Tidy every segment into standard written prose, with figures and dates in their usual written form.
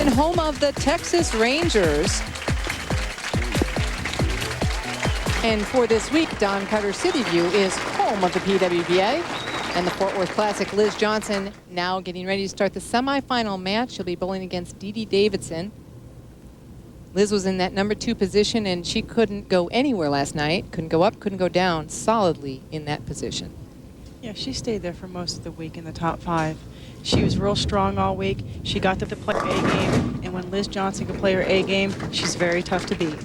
Davidson, home of the Texas Rangers. And for this week, Don Carter City View is home of the PWBA. And the Fort Worth Classic, Liz Johnson now getting ready to start the semifinal match. She'll be bowling against Dede Davidson. Liz was in that number 2 position, and she couldn't go anywhere last night. Couldn't go up, couldn't go down, solidly in that position. Yeah, she stayed there for most of the week in the top 5. She was real strong all week. She got to play her A game, and when Liz Johnson can play her A game, she's very tough to beat.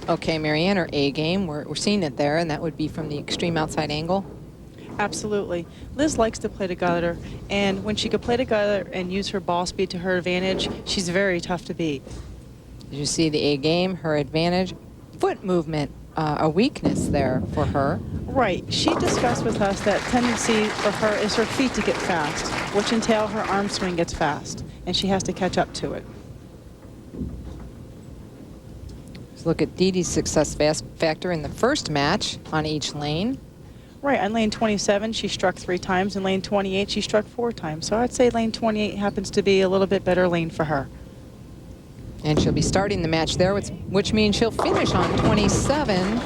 Okay, Marianne, her A game, we're seeing it there, and that would be from the extreme outside angle. Absolutely. Liz likes to play together, and when she can play together and use her ball speed to her advantage, she's very tough to beat. Did you see the A game, her advantage? Foot movement, a weakness there for her. Right. She discussed with us that tendency for her is her feet to get fast, which entail her arm swing gets fast, and she has to catch up to it. Let's look at Dede's success factor in the first match on each lane. Right. On lane 27, she struck 3 times. In lane 28, she struck 4 times. So I'd say lane 28 happens to be a little bit better lane for her. And she'll be starting the match there, which means she'll finish on 27.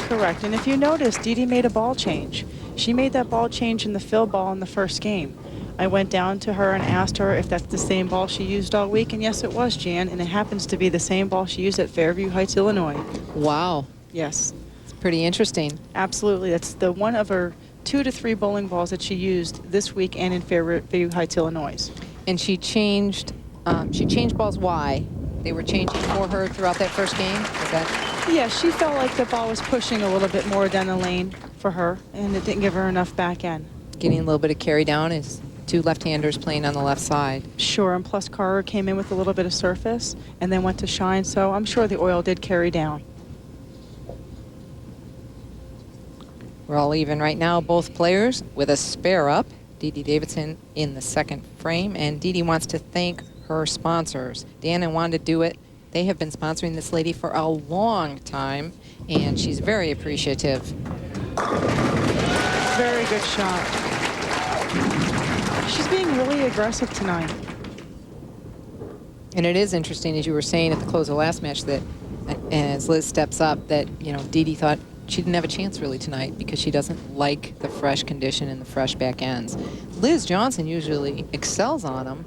Correct. And if you notice, Dede made a ball change. She made that ball change in the fill ball in the first game. I went down to her and asked her if that's the same ball she used all week, and yes, it was, Jan, and it happens to be the same ball she used at Fairview Heights, Illinois. Wow. Yes. It's pretty interesting. Absolutely. That's the one of her 2 to 3 bowling balls that she used this week and in Fairview Heights, Illinois. And she changed balls. Why? They were changing for her throughout that first game? Is that? Yeah, she felt like the ball was pushing a little bit more down the lane for her, and it didn't give her enough back end. Getting a little bit of carry down as 2 left-handers playing on the left side. Sure, and plus Carter came in with a little bit of surface and then went to shine, so I'm sure the oil did carry down. We're all even right now, both players with a spare up. Dede Davidson in the second frame, and Dede wants to thank her sponsors. Dan and Wanda Do It. They have been sponsoring this lady for a long time, and she's very appreciative. Very good shot. She's being really aggressive tonight. And it is interesting, as you were saying at the close of the last match, that as Liz steps up, that, you know, Dede thought she didn't have a chance really tonight because she doesn't like the fresh condition and the fresh back ends. Liz Johnson usually excels on them.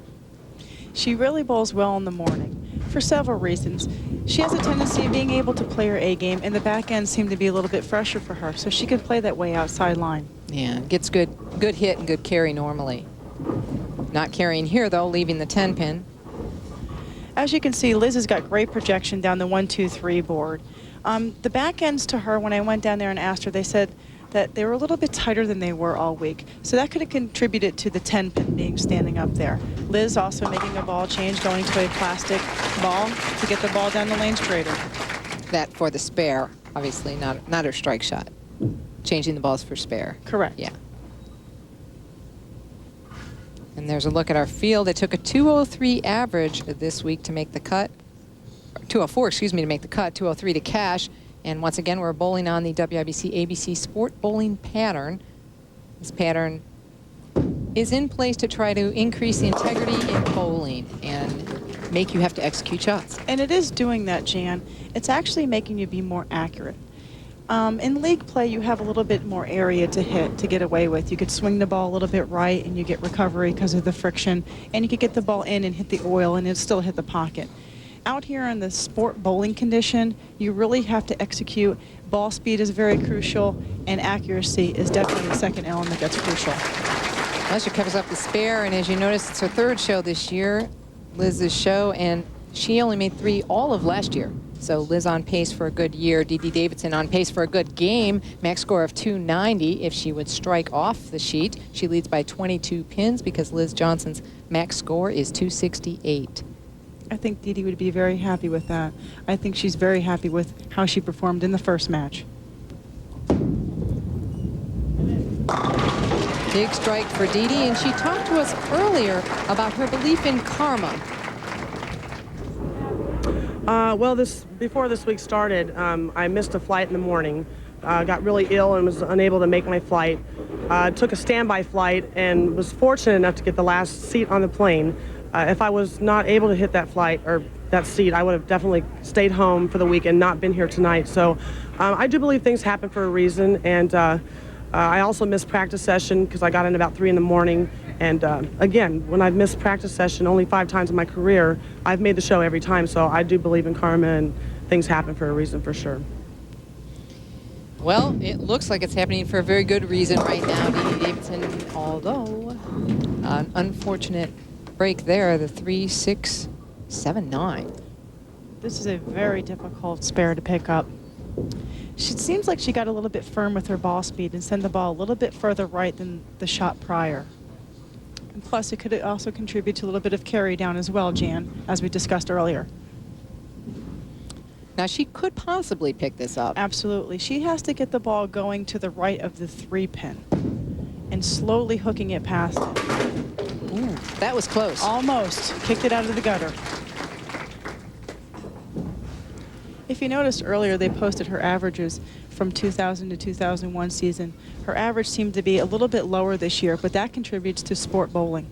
She really bowls well in the morning for several reasons. She has a tendency of being able to play her A game, and the back ends seem to be a little bit fresher for her, so she can play that way outside line. Yeah, gets good hit and good carry normally. Not carrying here though, leaving the 10 pin. As you can see, Liz has got great projection down the 1, 2, 3 board. The back ends to her, when I went down there and asked her, they said that they were a little bit tighter than they were all week. So that could have contributed to the 10 pin being standing up there. Liz also making a ball change, going to a plastic ball to get the ball down the lane straighter. That for the spare, obviously not her strike shot. Changing the balls for spare. Correct. Yeah. And there's a look at our field. It took a 203 average this week to make the cut. 204, excuse me, to make the cut. 203 to cash. And once again, we're bowling on the WIBC ABC Sport Bowling pattern. This pattern is in place to try to increase the integrity in bowling and make you have to execute shots. And it is doing that, Jan. It's actually making you be more accurate. In league play, you have a little bit more area to hit, to get away with. You could swing the ball a little bit right, and you get recovery because of the friction. And you could get the ball in and hit the oil, and it'll still hit the pocket. Out here in the sport bowling condition, you really have to execute. Ball speed is very crucial, and accuracy is definitely the second element that's crucial. Well, she covers up the spare, and as you notice, it's her 3rd show this year, Liz's show, and she only made 3 all of last year. So Liz on pace for a good year. Dede Davidson on pace for a good game. Max score of 290 if she would strike off the sheet. She leads by 22 pins because Liz Johnson's max score is 268. I think Dede would be very happy with that. I think she's very happy with how she performed in the first match. Big strike for Dede, and she talked to us earlier about her belief in karma. Well, before this week started, I missed a flight in the morning. Got really ill and was unable to make my flight. Took a standby flight and was fortunate enough to get the last seat on the plane. If I was not able to hit that flight or that seat, I would have definitely stayed home for the week and not been here tonight. So I do believe things happen for a reason, and I also missed practice session because I got in about 3 in the morning. And again, when I've missed practice session only 5 times in my career, I've made the show every time. So I do believe in karma, and things happen for a reason for sure. Well, it looks like it's happening for a very good reason right now, Dede Davidson, although an unfortunate break there, the 3.679. This is a very difficult spare to pick up. It seems like she got a little bit firm with her ball speed and sent the ball a little bit further right than the shot prior. And plus, it could also contribute to a little bit of carry down as well, Jan, as we discussed earlier. Now, she could possibly pick this up. Absolutely. She has to get the ball going to the right of the 3-pin and slowly hooking it past it. Ooh, that was close. Almost. Kicked it out of the gutter. If you noticed earlier, they posted her averages from 2000 to 2001 season. Her average seemed to be a little bit lower this year, but that contributes to sport bowling.